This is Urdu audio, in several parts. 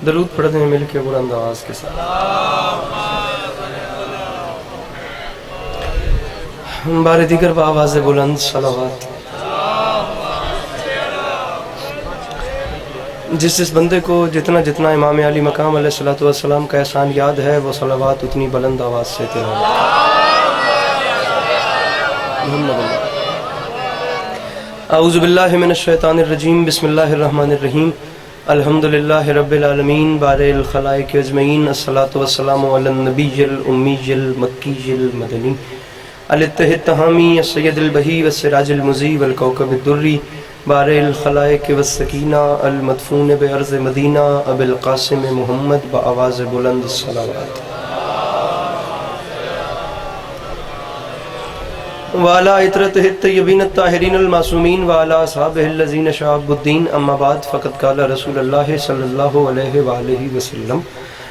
درود پڑھتے ہیں مل کے بلند آواز کے ساتھ۔ بار دیگر بآواز بلند صلوات۔ جس بندے کو جتنا جتنا امام علی مقام علیہ الصلوۃ والسلام کا احسان یاد ہے وہ صلوات اتنی بلند آواز سے تلاوت۔ اعوذ باللہ من الشیطان الرجیم، بسم اللہ الرحمن الرحیم، الحمدللہ رب العالمین، بارئ الخلائق اجمعین، الصلاۃ والسلام علی النبی الامی المکی المدنی الاتحاد التہامی السید البہی والسراج المضیء والکوكب الدری، بارئ الخلائق والسکینہ المدفون بارض مدینہ ابی القاسم محمد، بآواز بلند صلوات۔ وعلی عطرتہ الطیبین الطاہرین المعصومین وعلی اصحابہ الذین شعبوا الدین، اما بعد فقد قال رسول اللہ صلی اللہ علیہ وآلہ وسلم،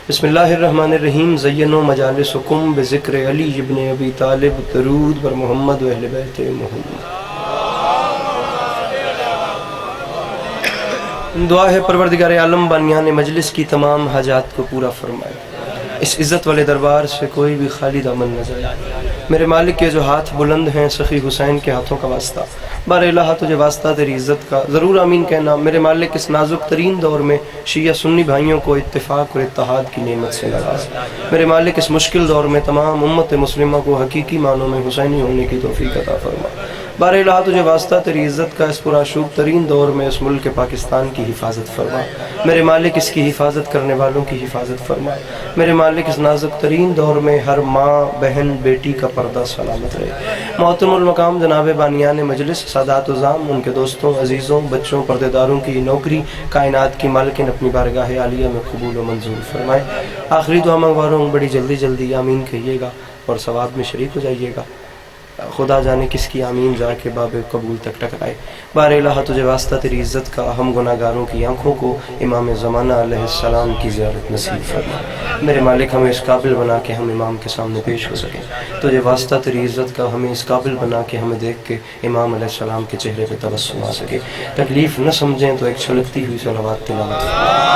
بسم اللہ الرحمن الرحیم، زینوا مجالسکم بذکر علی ابن ابی طالب، درود بر محمد و اہل بیت محمد۔ دعا ہے پروردگار عالم بانیان مجلس کی تمام حاجات کو پورا فرمائے، اس عزت والے دربار سے کوئی بھی خالی دامن نہ جائے۔ میرے مالک کے جو ہاتھ بلند ہیں سخی حسین کے ہاتھوں کا واسطہ، بار الہ تجھے واسطہ تیری عزت کا، ضرور آمین کہنا۔ میرے مالک اس نازک ترین دور میں شیعہ سنی بھائیوں کو اتفاق اور اتحاد کی نعمت سے نواز۔ میرے مالک اس مشکل دور میں تمام امت مسلمہ کو حقیقی معنوں میں حسینی ہونے کی توفیق عطا فرما۔ بار الہ تجھے واسطہ تیری عزت کا اس پرآشوب ترین دور میں اس ملک پاکستان کی حفاظت فرما۔ میرے مالک اس کی حفاظت کرنے والوں کی حفاظت فرما۔ میرے مالک اس نازک ترین دور میں ہر ماں بہن بیٹی کا پردہ سلامت رہے۔ محترم المقام جناب بانیان مجلس، سادات عظام، ان کے دوستوں عزیزوں بچوں پردے داروں کی نوکری کائنات کی مالکن اپنی بارگاہ عالیہ میں قبول و منظور فرمائے۔ آخری دعا منگواروں بڑی جلدی جلدی آمین کہیے گا اور ثواب میں شریک ہو جائیے گا۔ خدا جانے کس کی آمین جا کے باب قبول تک ٹکرائے۔ بار الہ تجھے واسطہ تیری عزت کا ہم گناہ گاروں کی آنکھوں کو امام زمانہ علیہ السلام کی زیارت نصیب فرما۔ میرے مالک ہمیں اس قابل بنا کے ہم امام کے سامنے پیش ہو سکیں۔ تجھے واسطہ تیری عزت کا ہمیں اس قابل بنا کے ہمیں دیکھ کے امام علیہ السلام کے چہرے پہ تبسم آ سکے۔ تکلیف نہ سمجھیں تو ایک چھلکتی ہوئی صلوات تلاوت فرما۔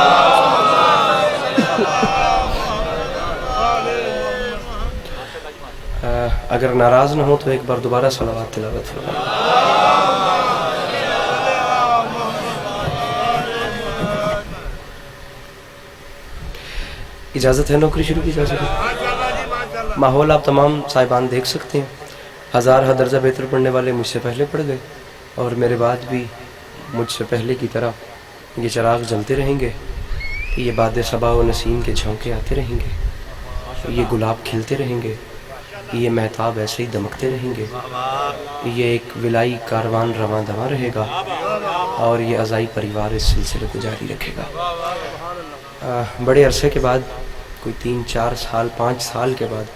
اگر ناراض نہ ہو تو ایک بار دوبارہ صلوات تلاوت فرمائیں۔ اجازت ہے نوکری شروع کی جا سکے؟ ماحول آپ تمام صاحبان دیکھ سکتے ہیں، ہزار درجہ بہتر پڑھنے والے مجھ سے پہلے پڑھ گئے اور میرے بعد بھی مجھ سے پہلے کی طرح یہ چراغ جلتے رہیں گے، یہ باد صبا و نسیم کے جھونکے آتے رہیں گے، یہ گلاب کھلتے رہیں گے، یہ مہتاب ایسے ہی دمکتے رہیں گے، یہ ایک ولائی کاروان رواں دواں رہے گا اور یہ عزائی پریوار اس سلسلے کو جاری رکھے گا۔ بڑے عرصے کے بعد، کوئی 3 4 سال 5 سال کے بعد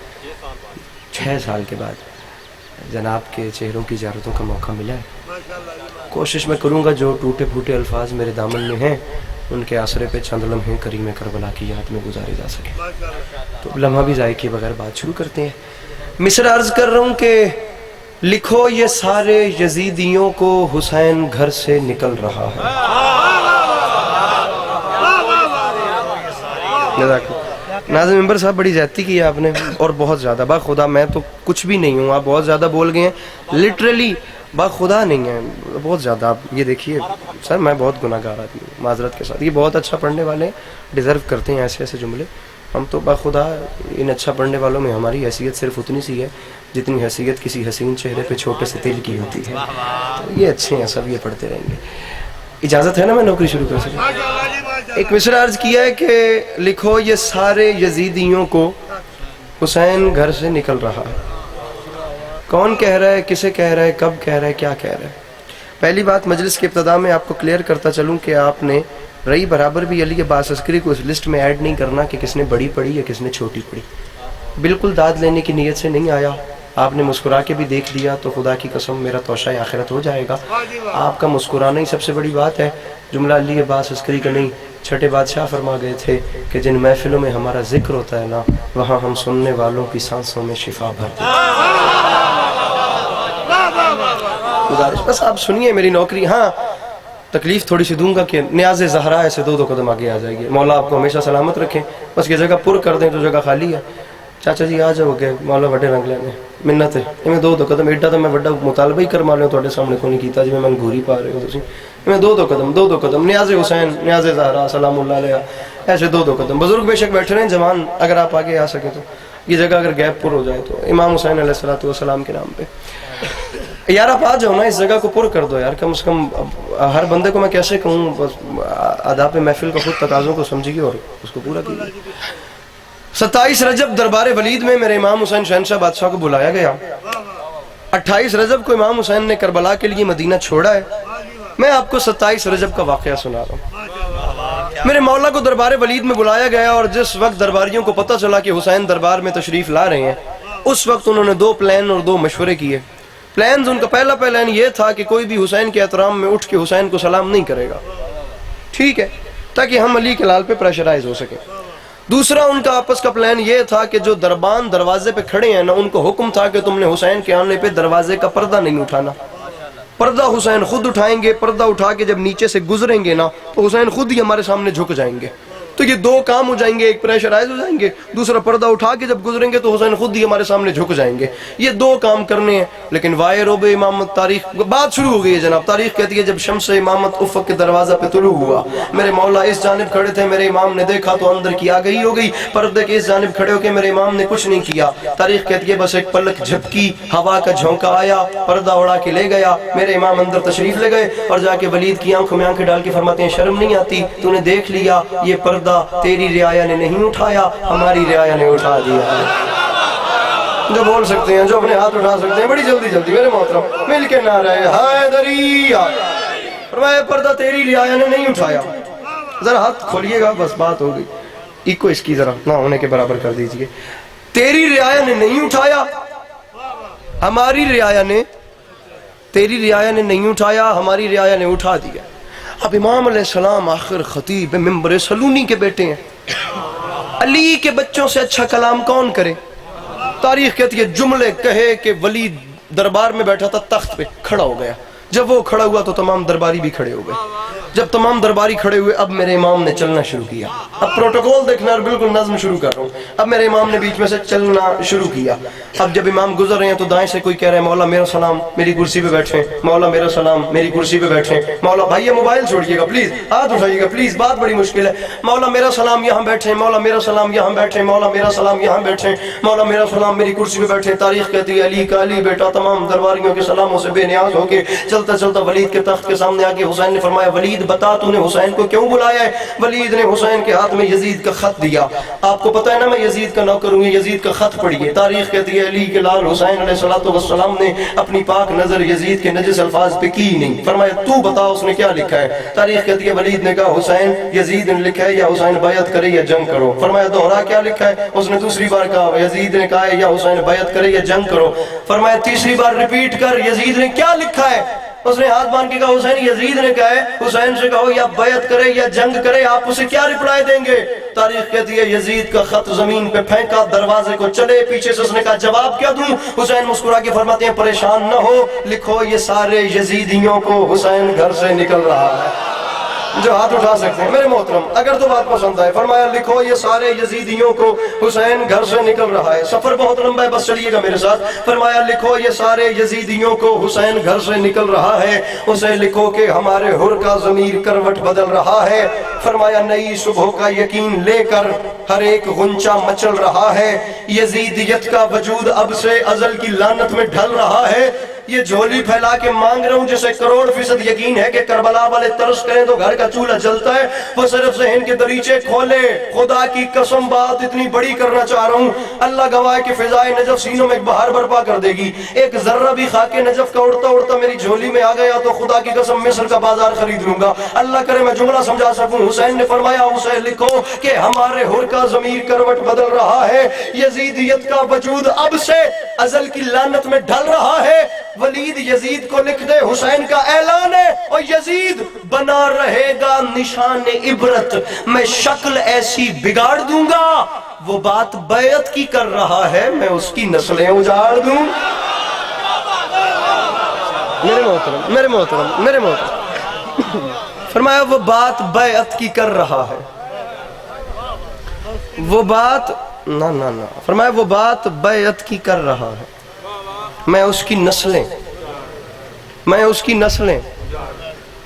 6 سال کے بعد جناب کے چہروں کی زیارتوں کا موقع ملا ہے۔ کوشش میں کروں گا جو ٹوٹے پھوٹے الفاظ میرے دامن میں ہیں ان کے آسرے پہ چند لمحے کریم کربلا کی یاد میں گزارے جا سکے۔ تو لمحہ بھی ضائع کیے بغیر بات شروع کرتے ہیں۔ مصر عرض کر رہا ہوں کہ لکھو یہ سارے یزیدیوں کو حسین گھر سے نکل رہا ہے۔ ناظم ممبر صاحب بڑی زیادتی کی ہے آپ نے، اور بہت زیادہ، با خدا میں تو کچھ بھی نہیں ہوں، آپ بہت زیادہ بول گئے ہیں، لٹرلی با خدا نہیں ہے، بہت زیادہ۔ آپ یہ دیکھیے سر، میں بہت گناہ گار آدمی ہوں معذرت کے ساتھ، یہ بہت اچھا پڑھنے والے ڈیزرو کرتے ہیں ایسے ایسے جملے، ہم تو بخدا ان اچھا پڑھنے والوں میں ہماری حیثیت صرف اتنی سی ہے جتنی حیثیت کسی حسین چہرے پہ چھوٹے سے تل کی ہوتی ہے۔ تو یہ اچھے ہیں سب، یہ پڑھتے رہیں گے۔ اجازت ہے نا میں نوکری شروع کر سکوں؟ ایک مصرع عرض کیا ہے کہ لکھو یہ سارے یزیدیوں کو حسین گھر سے نکل رہا ہے۔ کون کہہ رہا ہے، کسے کہہ رہا ہے، کب کہہ رہا ہے، کیا کہہ رہا ہے؟ پہلی بات مجلس کے ابتدا میں آپ کو کلیئر کرتا چلوں کہ آپ نے رئی برابر بھی علی عباس عسکری کو اس لسٹ میں ایڈ نہیں کرنا کہ کس نے بڑی پڑھی یا کس نے چھوٹی پڑھی۔ بالکل داد لینے کی نیت سے نہیں آیا، آپ نے مسکرا کے بھی دیکھ لیا تو خدا کی قسم میرا توشہ آخرت ہو جائے گا۔ آپ کا مسکرانا ہی سب سے بڑی بات ہے۔ جملہ علی عباس عسکری کا نہیں، چھٹے بادشاہ فرما گئے تھے کہ جن محفلوں میں ہمارا ذکر ہوتا ہے نا، وہاں ہم سننے والوں کی سانسوں میں شفا بھرتے ہیں۔ گزارش بس آپ سنیے میری نوکری۔ ہاں تکلیف تھوڑی سی دوں گا کہ نیاز زہرا ایسے دو قدم آگے آ جائے گی. مولا آپ کو ہمیشہ سلامت رکھیں. بس یہ جگہ پر کر دیں تو جگہ خالی ہے. چاچا جی آ جاؤ گے مولا وڈے رنگ لینے منت ہے میں دو قدم ایڈا تو میں وڈا مطالبہ ہی کروا لوں تھوڑے سامنے کو نہیں کیتا جی میں گھوری پا رہے ہو تسی میں دو قدم نیاز حسین نیاز زہرا سلام اللہ علیہ ایسے دو قدم. بزرگ بے شک بیٹھے رہے ہیں جوان اگر آپ آگے آ سکے تو یہ جگہ اگر گیپ پر ہو جائے تو امام حسین علیہ الصلوۃ والسلام کے نام پہ یار آپ آ جاؤ نا اس جگہ کو پر کر دو یار. کم از کم ہر بندے کو میں کیسے کہوں بس آداب محفل کا خود تقاضوں کو سمجھیے اور اس کو پورا کیجیے. 27 رجب دربار ولید میں میرے امام حسین شہنشاہ بادشاہ کو بلایا گیا. 28 رجب کو امام حسین نے کربلا کے لیے مدینہ چھوڑا ہے. میں آپ کو 27 رجب کا واقعہ سنا رہا ہوں. میرے مولا کو دربار ولید میں بلایا گیا اور جس وقت درباریوں کو پتہ چلا کہ حسین دربار میں تشریف لا رہے ہیں اس وقت انہوں نے 2 پلان اور 2 مشورے کیے. پلانز ان کا پہلا پلان یہ تھا کہ کوئی بھی حسین کے احترام میں اٹھ کے حسین کو سلام نہیں کرے گا, ٹھیک ہے, تاکہ ہم علی کے لال پہ پریشرائز ہو سکیں. دوسرا ان کا آپس کا پلان یہ تھا کہ جو دربان دروازے پہ کھڑے ہیں نا ان کو حکم تھا کہ تم نے حسین کے آنے پہ دروازے کا پردہ نہیں اٹھانا. پردہ حسین خود اٹھائیں گے. پردہ اٹھا کے جب نیچے سے گزریں گے نا تو حسین خود ہی ہمارے سامنے جھک جائیں گے. تو یہ 2 کام ہو جائیں گے, ایک پریشرائز ہو جائیں گے, دوسرا پردہ اٹھا کے جب گزریں گے تو حسین خود ہی ہمارے سامنے جھک جائیں گے. یہ 2 کام کرنے ہیں. لیکن وائے روب امامت تاریخ بات شروع ہو گئی ہے جناب. تاریخ کہتی ہے جب شمس امامت افق کے دروازہ پہ طلوع ہوا میرے مولا اس جانب کھڑے تھے. میرے امام نے دیکھا تو اندر کی آگہی ہو گئی. پردے کے اس جانب کھڑے ہو کے میرے امام نے کچھ نہیں کیا. تاریخ کہتی ہے بس ایک پلک جھپکی, ہوا کا جھونکا آیا, پردہ اڑا کے لے گیا. میرے امام اندر تشریف لے گئے اور جا کے ولید کی آنکھوں میں آنکھیں ڈال کے فرماتے ہیں شرم نہیں آتی, تو نے دیکھ لیا یہ پردہ تیری رعایا نے نہیں اٹھایا, ہماری رعایا نے اٹھا دیا. جو بول سکتے ہیں, جو اپنے ہاتھ اٹھا سکتے ہیں, بڑی جلدی میرے محترم مل کے نعرہ حیدری. فرمایا پردہ تیری رعایا نے نہیں اٹھایا. ذرا ہاتھ کھولیے گا, بس بات ہو گئی. ایک کو اس کی ذرا نہ ہونے کے برابر کر دیجئے. تیری رعایا نے نہیں اٹھایا, ہماری رعایا نے, تیری رعایا نے نہیں اٹھایا, ہماری رعایا نے اٹھا دیا. اب امام علیہ السلام آخر خطیب ممبر سلونی کے بیٹے ہیں. علی کے بچوں سے اچھا کلام کون کرے. تاریخ کہتی ہے جملے کہے کہ ولید دربار میں بیٹھا تھا تخت پہ کھڑا ہو گیا. جب وہ کھڑا ہوا تو تمام درباری بھی کھڑے ہو گئے. جب تمام درباری کھڑے ہوئے اب میرے امام نے چلنا شروع کیا. اب پروٹوکول دیکھنا اور بالکل نظم شروع کر رہا ہوں. اب میرے امام نے بیچ میں سے چلنا شروع کیا. اب جب امام گزر رہے ہیں تو دائیں سے کوئی کہہ رہے ہیں مولا میرا سلام, میری کرسی پہ بیٹھیں. مولا میرا سلام, میری کرسی پہ بیٹھیں. مولا بھائی یہ موبائل چھوڑیے گا پلیز, ہاتھ اٹھائیے گا پلیز, بات بڑی مشکل ہے. مولا میرا سلام یہاں بیٹھیں, مولا میرا سلام یہاں بیٹھیں, مولا میرا سلام یہاں بیٹھیں, مولا میرا سلام میری کرسی پہ بیٹھیں. تاریخ کہتی ہے علی کا علی بیٹا تمام درباریوں کے سلاموں سے بے نیاز ہو کے چلتا چلتا ولید کے تخت کے سامنے آ کے حسین نے فرمایا ولید بتا تو نے حسین کو کیوں بلایا ہے. ولید نے حسین کے ہاتھ میں یزید کا خط دیا. آپ کو پتہ ہے نا میں یزید کا نوکر ہوں, یزید کا خط پڑھیے. تاریخ کہتی ہے علی کے لال حسین علیہ السلام نے اپنی پاک نظر یزید کے نجس الفاظ پہ کی نہیں. فرمایا تو بتا اس نے کیا لکھا ہے. تاریخ کہتی ہے ولید نے کہا حسین یزید نے لکھا ہے یا حسین بیعت کرے یا جنگ کرو. فرمایا دوہرا کیا لکھا ہے. اس نے دوسری بار کہا یزید نے کہا ہے یا حسین بیعت کرے یا جنگ کرو. فرمایا تیسری بار ریپیٹ کر یزید نے کیا لکھا ہے. اس نے ہاتھ باندھ کے کہا حسین یزید نے کہا ہے حسین سے کہو یا بیعت کرے یا جنگ کرے, آپ اسے کیا رپلائی دیں گے. تاریخ کہتی ہے یزید کا خط زمین پہ پھینکا, دروازے کو چلے, پیچھے سے اس نے کہا جواب کیا دوں. حسین مسکرا کے فرماتے ہیں پریشان نہ ہو, لکھو یہ سارے یزیدیوں کو حسین گھر سے نکل رہا ہے. جو ہاتھ اٹھا سکتے ہیں میرے محترم اگر تو بات پسند آئے, فرمایا لکھو یہ سارے یزیدیوں کو حسین گھر سے نکل رہا ہے. سفر بہت لمبا ہے بس چلیے گا میرے ساتھ. فرمایا لکھو یہ سارے یزیدیوں کو حسین گھر سے نکل رہا ہے. اسے لکھو کہ ہمارے حر کا ضمیر کروٹ بدل رہا ہے. فرمایا نئی صبح کا یقین لے کر ہر ایک غنچہ مچل رہا ہے. یزیدیت کا وجود اب سے ازل کی لعنت میں ڈھل رہا ہے. یہ جھولی پھیلا کے مانگ رہا ہوں جسے 100% یقین ہے کہ کربلا والے ترس کریں تو گھر کا چولہا جلتا ہے, وہ صرف ذہن کے دریچے کھولے. خدا کی قسم بات اتنی بڑی کرنا چاہ رہا ہوں, اللہ گواہ کہ فضائے نجف سینوں میں ایک بہار برپا کر دے گی. ایک ذرہ بھی خاک نجف کا اڑتا اڑتا میری جھولی میں آ گیا تو خدا کی قسم مصر کا بازار خرید لوں گا. اللہ کرے میں جملہ سمجھا سکوں. حسین نے فرمایا اسے لکھو کہ ہمارے حر کا ضمیر کروٹ بدل رہا ہے. یزیدیت کا وجود اب سے ازل کی لعنت میں ڈھل رہا ہے. ولید یزید کو لکھ دے حسین کا اعلان ہے, اور یزید بنا رہے گا نشان عبرت. میں شکل ایسی بگاڑ دوں گا, وہ بات بیعت کی کر رہا ہے, میں اس کی نسلیں اجاڑ دوں. میرے محترم فرمایا وہ بات بیعت کی کر رہا ہے، وہ بات نہ فرمایا وہ بات بیعت کی کر رہا ہے، میں اس کی نسلیں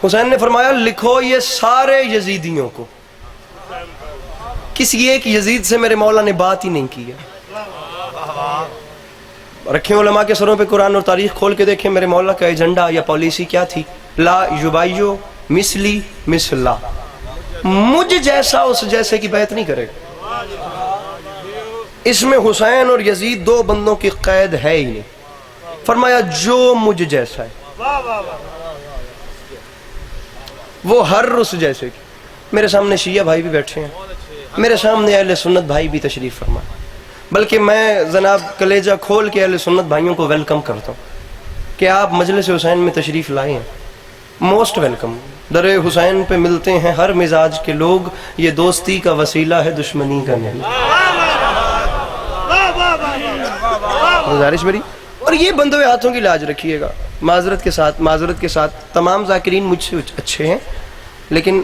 حسین نے فرمایا لکھو یہ سارے یزیدیوں کو، کسی ایک یزید سے میرے مولا نے بات ہی نہیں کی ہے۔ رکھیں علماء کے سروں پہ قرآن اور تاریخ کھول کے دیکھیں میرے مولا کا ایجنڈا یا پالیسی کیا تھی، لا یبایو مثلی مثلا، مجھ جیسا اس جیسے کی بیعت نہیں کرے گا۔ اس میں حسین اور یزید دو بندوں کی قید ہے ہی نہیں، فرمایا جو مجھ جیسا ہے وہ ہر اس جیسے کی۔ میرے سامنے شیعہ بھائی بھی بیٹھے ہیں، میرے سامنے اہل سنت بھائی بھی تشریف فرمائے، بلکہ میں جناب کلیجہ کھول کے اہل سنت بھائیوں کو ویلکم کرتا ہوں کہ آپ مجلس حسین میں تشریف لائے ہیں، موسٹ ویلکم۔ در حسین پہ ملتے ہیں ہر مزاج کے لوگ، یہ دوستی کا وسیلہ ہے دشمنی کا نہیں۔ گزارش بری، اور یہ بندوں ہاتھوں کی لاج رکھیے گا، معذرت کے ساتھ تمام ذاکرین مجھ سے اچھے ہیں، لیکن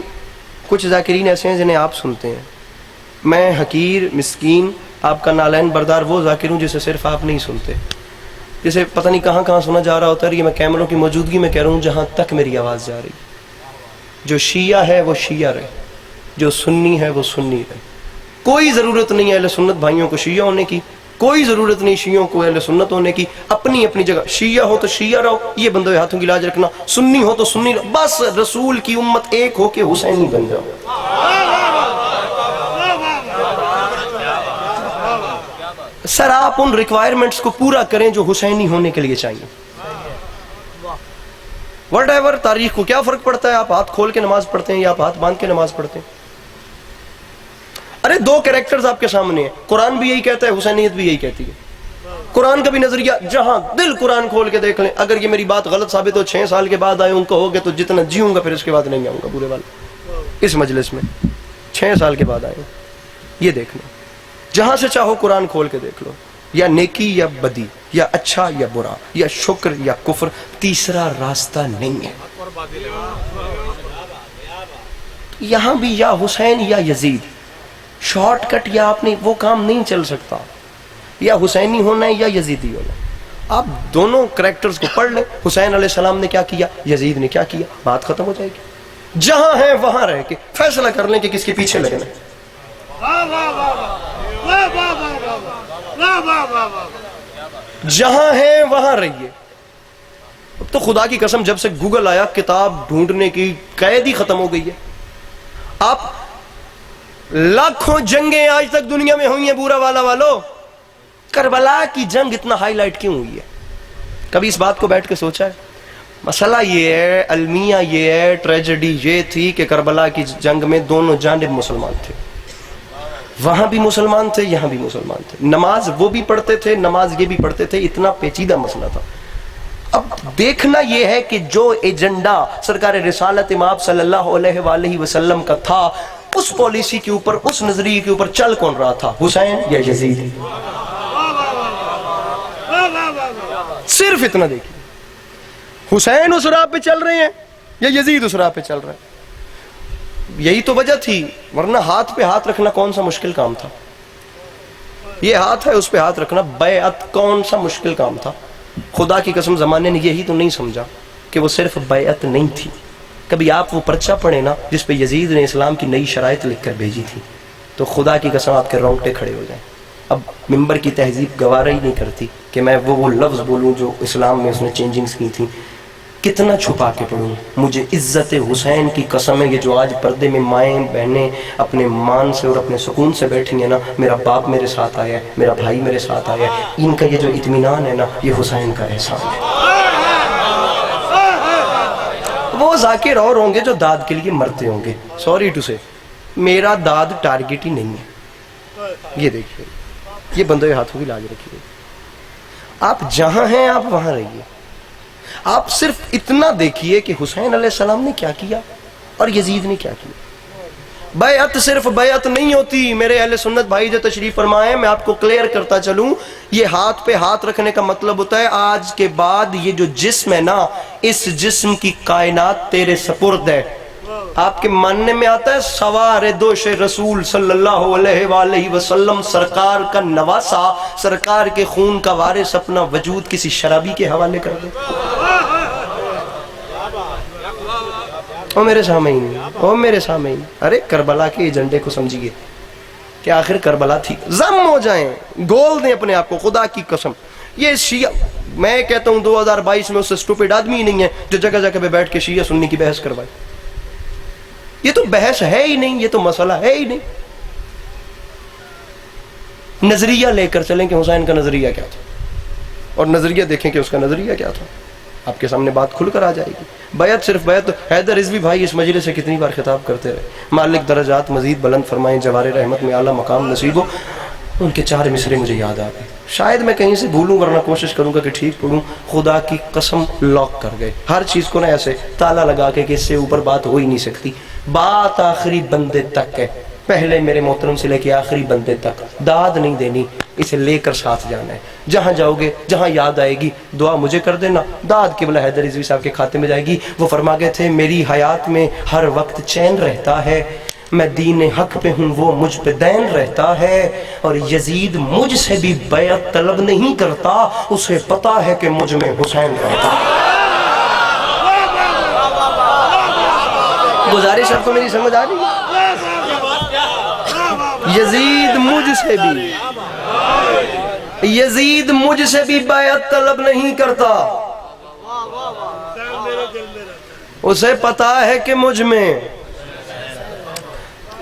کچھ ذاکرین ایسے ہیں جنہیں آپ سنتے ہیں۔ میں حقیر مسکین آپ کا نالین بردار وہ ذاکر ہوں جسے صرف آپ نہیں سنتے، جسے پتہ نہیں کہاں کہاں سنا جا رہا ہوتا ہے، یہ میں کیمروں کی موجودگی میں کہہ رہا ہوں جہاں تک میری آواز جا رہی۔ جو شیعہ ہے وہ شیعہ رہے، جو سنی ہے وہ سنی رہے۔ کوئی ضرورت نہیں ہے اہل سنت بھائیوں کو شیعہ ہونے کی، کوئی ضرورت نہیں شیعوں کو اہل سنت ہونے کی، اپنی اپنی جگہ شیعہ ہو تو شیعہ رہو، یہ بندوں ہاتھوں کی لاج رکھنا، سنی ہو تو سنی رہو، بس رسول کی امت ایک ہو کے حسینی بن جاؤ۔ سر آپ ان ریکوائرمنٹس کو پورا کریں جو حسینی ہونے کے لیے چاہیے۔ وٹ ایور تاریخ کو کیا فرق پڑتا ہے، آپ ہاتھ کھول کے نماز پڑھتے ہیں یا آپ ہاتھ باندھ کے نماز پڑھتے ہیں؟ ارے دو کریکٹرز آپ کے سامنے ہیں، قرآن بھی یہی کہتا ہے، حسینیت بھی یہی کہتی ہے۔ قرآن کا بھی نظریہ جہاں دل قرآن کھول کے دیکھ لیں، اگر یہ میری بات غلط ثابت ہو 6 سال کے بعد آئے ان کو ہوگے تو جتنا جیوں گا پھر اس کے بعد نہیں آؤں گا برے والا اس مجلس میں، 6 سال کے بعد آئے یہ دیکھنا، جہاں سے چاہو قرآن کھول کے دیکھ لو، یا نیکی یا بدی، یا اچھا یا برا، یا شکر یا کفر، تیسرا راستہ نہیں ہے۔ یہاں بھی یا حسین یا یزید، شارٹ کٹ یا آپ نے وہ کام نہیں چل سکتا، یا حسینی ہونا ہے یا یزیدی ہونا ہے۔ آپ دونوں کریکٹرز کو پڑھ لیں، حسین علیہ السلام نے کیا کیا، یزید نے کیا کیا، بات ختم ہو جائے گی۔ جہاں ہیں وہاں رہ کے فیصلہ کر لیں کہ کس کے پیچھے لگنا ہے۔ جہاں ہیں وہاں رہیے۔ اب تو خدا کی قسم جب سے گوگل آیا کتاب ڈھونڈنے کی قید ہی ختم ہو گئی ہے۔ آپ لاکھوں جنگیں آج تک دنیا میں ہوئی ہیں بورا والا والو، کربلا کی جنگ اتنا ہائی لائٹ کیوں ہوئی ہے؟ کبھی اس بات کو بیٹھ کے سوچا ہے؟ مسئلہ یہ ہے، المیہ یہ ہے، ٹریجڈی یہ تھی کہ کربلا کی جنگ میں دونوں جانب مسلمان تھے، وہاں بھی مسلمان تھے یہاں بھی مسلمان تھے، نماز وہ بھی پڑھتے تھے نماز یہ بھی پڑھتے تھے، اتنا پیچیدہ مسئلہ تھا۔ اب دیکھنا یہ ہے کہ جو ایجنڈا سرکار رسالت مآب صلی اللہ علیہ وآلہ وسلم کا تھا، اس پالیسی کے اوپر، اس نظریے کے اوپر چل کون رہا تھا، حسین یا یزید؟ صرف اتنا دیکھیے، حسین اس راہ پہ چل رہے ہیں یا یزید اس راہ پہ چل رہے ہیں؟ یہی تو وجہ تھی، ورنہ ہاتھ پہ ہاتھ رکھنا کون سا مشکل کام تھا؟ یہ ہاتھ ہے اس پہ ہاتھ رکھنا، بیعت کون سا مشکل کام تھا؟ خدا کی قسم زمانے نے یہی تو نہیں سمجھا کہ وہ صرف بیعت نہیں تھی۔ کبھی آپ وہ پرچہ پڑھیں نا جس پہ یزید نے اسلام کی نئی شرائط لکھ کر بھیجی تھی، تو خدا کی قسم آپ کے رونگٹے کھڑے ہو جائیں۔ اب ممبر کی تہذیب گوارا ہی نہیں کرتی کہ میں وہ لفظ بولوں جو اسلام میں اس نے چینجنگز کی تھی۔ کتنا چھپا کے پڑھوں، مجھے عزت حسین کی قسم ہے، یہ جو آج پردے میں مائیں بہنیں اپنے مان سے اور اپنے سکون سے بیٹھی ہیں نا، میرا باپ میرے ساتھ آیا ہے، میرا بھائی میرے ساتھ آیا ہے، ان کا یہ جو اطمینان ہے نا، یہ حسین کا احسان ہے۔ وہ ذاکر اور ہوں گے جو داد کے لیے مرتے ہوں گے، سوری ٹو سے، میرا داد ٹارگٹ ہی نہیں ہے۔ یہ دیکھیے، یہ بندوں ہاتھوں کی لاج رکھیے، آپ جہاں ہیں آپ وہاں رہیے۔ آپ صرف اتنا دیکھیے کہ حسین علیہ السلام نے کیا کیا اور یزید نے کیا کیا۔ بیعت صرف بیعت نہیں ہوتی میرے اہل سنت بھائی جو تشریف فرمائے، میں آپ کو کلیئر کرتا چلوں، یہ ہاتھ پہ ہاتھ رکھنے کا مطلب ہوتا ہے آج کے بعد یہ جو جسم ہے نا، اس جسم کی کائنات تیرے سپرد ہے۔ آپ کے ماننے میں آتا ہے سوار دوش رسول صلی اللہ علیہ وآلہ وسلم سرکار کا نواسا، سرکار کے خون کا وارث اپنا وجود کسی شرابی کے حوالے کر دے؟ او میرے سامعین، او میرے سامعین، ارے کربلا کے ایجنڈے کو سمجھیے کہ آخر کربلا تھی، ضم ہو جائیں، گول دیں اپنے آپ کو، خدا کی قسم۔ یہ شیعہ، میں کہتا ہوں 2022 میں اس سے سٹوپڈ آدمی ہی نہیں ہے جو جگہ جگہ پہ بیٹھ کے شیعہ سنی کی بحث کروائے۔ یہ تو بحث ہے ہی نہیں، یہ تو مسئلہ ہے ہی نہیں۔ نظریہ لے کر چلیں کہ حسین کا نظریہ کیا تھا، اور نظریہ دیکھیں کہ اس کا نظریہ کیا تھا، آپ کے سامنے بات کھل کر آ جائے گی۔ بیعت صرف بیعت، حیدر رضوی بھائی اس مجلس سے کتنی بار خطاب کرتے رہے، مالک درجات مزید بلند فرمائیں، جوار رحمت میں اعلیٰ مقام نصیب ہو۔ ان کے 4 مصرے مجھے یاد آ گئے، شاید میں کہیں سے بھولوں ورنہ کوشش کروں گا کہ ٹھیک پڑھوں۔ خدا کی قسم لاک کر گئے ہر چیز کو نا، ایسے تالا لگا کے کہ اس سے اوپر بات ہو ہی نہیں سکتی۔ بات آخری بندے تک ہے، پہلے میرے محترم سے لے کے آخری بندے تک، داد نہیں دینی، اسے لے کر ساتھ جانا ہے۔ جہاں جاؤ گے، جہاں یاد آئے گی دعا مجھے کر دینا، داد قبلہ حیدر رضوی صاحب کے کھاتے میں جائے گی۔ وہ فرما گئے تھے میری حیات میں ہر وقت چین رہتا ہے، میں دین حق پہ ہوں وہ مجھ پہ دین رہتا ہے، اور یزید مجھ سے بھی بیعت طلب نہیں کرتا، اسے پتا ہے کہ مجھ میں حسین رہتا ہے۔ گزارش آپ کو میری سمجھ آ رہی ہے؟ یزید مجھ سے بھی بیعت طلب نہیں کرتا، اسے پتا ہے کہ مجھ میں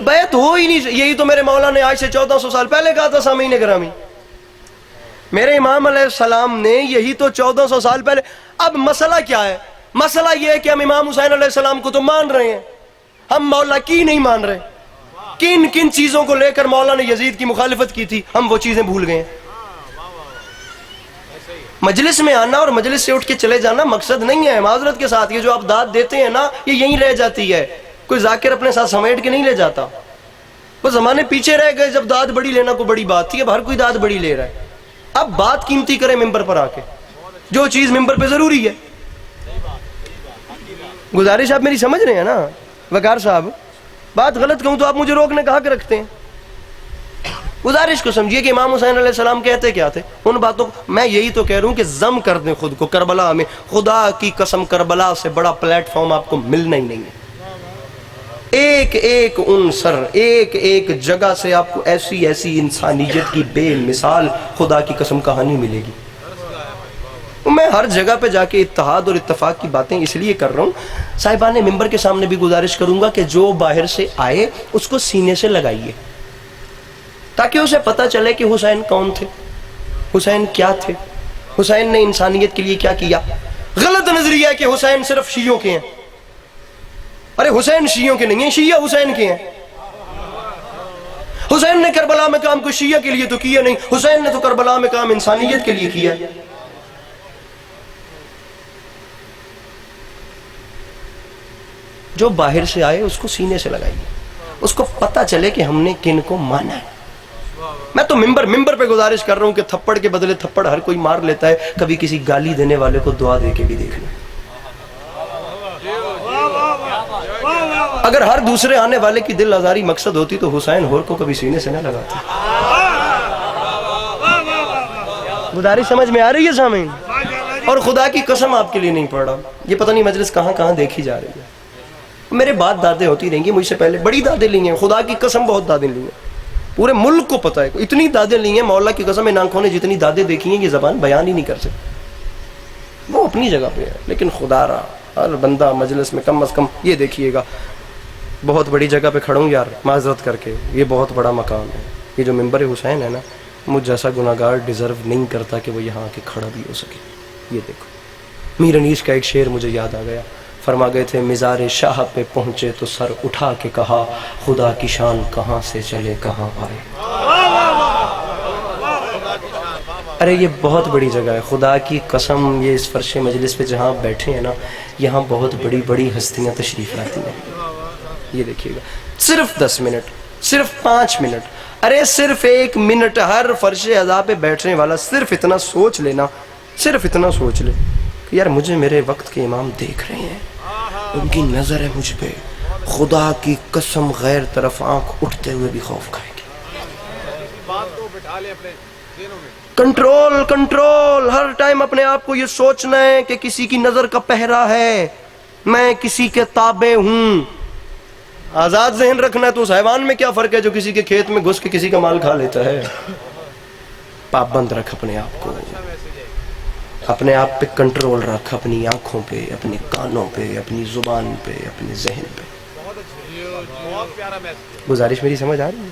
بیعت ہو ہی نہیں۔ یہی تو میرے مولا نے آج سے 1400 سال پہلے کہا تھا سامعین گرامی، میرے امام علیہ السلام نے یہی تو 1400 سال پہلے۔ اب مسئلہ کیا ہے؟ مسئلہ یہ ہے کہ ہم امام حسین علیہ السلام کو تو مان رہے ہیں، ہم مولا کی نہیں مان رہے۔ کن کن چیزوں کو لے کر مولا نے یزید کی مخالفت کی تھی، ہم وہ چیزیں بھول گئے ہیں۔ مجلس میں آنا اور مجلس سے اٹھ کے چلے جانا مقصد نہیں ہے، معذرت کے ساتھ یہ جو آپ داد دیتے ہیں نا، یہ یہیں رہ جاتی ہے، کوئی ذاکر اپنے ساتھ سمیٹ کے نہیں لے جاتا۔ وہ زمانے پیچھے رہ گئے جب داد بڑی لینا کو بڑی بات تھی، اب ہر کوئی داد بڑی لے رہا ہے۔ اب بات قیمتی کرے ممبر پر آ کے، جو چیز ممبر پہ ضروری ہے۔ گزارش آپ میری سمجھ رہے ہیں نا وقار صاحب؟ بات غلط کہوں تو آپ مجھے روکنے کا حق رکھتے ہیں۔ گزارش کو سمجھیے کہ امام حسین علیہ السلام کہتے کیا تھے، ان باتوں کو میں یہی تو کہہ رہا ہوں کہ ضم کر دیں خود کو کربلا میں۔ خدا کی قسم کربلا سے بڑا پلیٹ فارم آپ کو ملنا ہی نہیں ہے۔ ایک ایک عنصر، ایک ایک جگہ سے آپ کو ایسی ایسی انسانیت کی بے مثال خدا کی قسم کہانی ملے گی۔ میں ہر جگہ پہ جا کے اتحاد اور اتفاق کی باتیں اس لیے کر رہا ہوں، صاحبان ممبر کے سامنے بھی گزارش کروں گا کہ جو باہر سے آئے اس کو سینے سے لگائیے، تاکہ اسے پتہ چلے کہ حسین کون تھے، حسین کیا تھے، حسین نے انسانیت کے لیے کیا کیا۔ غلط نظریہ ہے کہ حسین صرف شیعوں کے ہیں۔ ارے حسین شیعوں کے نہیں ہیں، شیعہ حسین کے ہیں۔ حسین نے کربلا میں کام کو شیعہ کے لیے تو کیا نہیں، حسین نے تو کربلا میں کام انسانیت کے لیے کیا۔ جو باہر سے آئے اس کو سینے سے لگائیے، اس کو پتہ چلے کہ ہم نے کن کو مانا ہے۔ میں تو ممبر پہ گزارش کر رہا ہوں کہ تھپڑ کے بدلے تھپڑ ہر کوئی مار لیتا ہے، کبھی کسی گالی دینے والے کو دعا دے کے بھی دیکھنا۔ اگر ہر دوسرے آنے والے کی دل آزاری مقصد ہوتی تو حسین ہور کو کبھی سینے سے نہ لگاتا۔ گزارش سمجھ میں آ رہی ہے سامعین؟ اور خدا کی قسم آپ کے لیے نہیں پڑھ رہا، یہ پتہ نہیں مجلس کہاں کہاں دیکھی جا رہی ہے۔ میرے بعد دادیں ہوتی رہیں گی، مجھ سے پہلے بڑی دادیں لی ہیں، خدا کی قسم بہت دادیں لی ہیں، پورے ملک کو پتہ ہے اتنی دادیں لی ہیں، مولا کی قسم ان آنکھوں نے جتنی دادیں دیکھی ہیں یہ زبان بیان ہی نہیں کر سکتی۔ وہ اپنی جگہ پہ ہے، لیکن خدا را ہر بندہ مجلس میں کم از کم یہ دیکھیے گا، بہت بڑی جگہ پہ کھڑا ہوں یار، معذرت کر کے، یہ بہت بڑا مقام ہے، یہ جو ممبر حسین ہے نا، مجھ جیسا گناہگار ڈیزرو نہیں کرتا کہ وہ یہاں کے کھڑا بھی ہو سکے۔ یہ دیکھو، میر انیس کا ایک شعر مجھے یاد آ گیا، فرما گئے تھے مزار شاہ پہ پہنچے تو سر اٹھا کے کہا، خدا کی شان کہاں سے چلے کہاں آئے۔ ارے یہ بہت بڑی جگہ ہے، خدا کی قسم، یہ اس فرش مجلس پہ جہاں بیٹھے ہیں نا، یہاں بہت بڑی بڑی ہستیاں تشریف لاتی ہیں۔ یہ دیکھیے گا، صرف 10 منٹ، صرف 5 منٹ، ارے صرف 1 منٹ ہر فرش عزا پہ بیٹھنے والا صرف اتنا سوچ لینا، صرف اتنا سوچ لے کہ یار مجھے میرے وقت کے امام دیکھ رہے ہیں، ان کی نظر ہے مجھ پہ، خدا کی قسم غیر طرف آنکھ اٹھتے ہوئے بھی خوف کھائیں گے۔ کنٹرول کنٹرول، ہر ٹائم اپنے آپ کو یہ سوچنا ہے کہ کسی کی نظر کا پہرا ہے، میں کسی کے تابع ہوں۔ آزاد ذہن رکھنا ہے تو اس حیوان میں کیا فرق ہے جو کسی کے کھیت میں گھس کے کسی کا مال کھا لیتا ہے۔ پابند رکھ اپنے آپ کو، اپنے آپ پہ کنٹرول رکھ، اپنی آنکھوں پہ، اپنے کانوں پہ، اپنی زبان پہ، اپنے ذہن پہ۔ گزارش میری سمجھ آ رہی ہے؟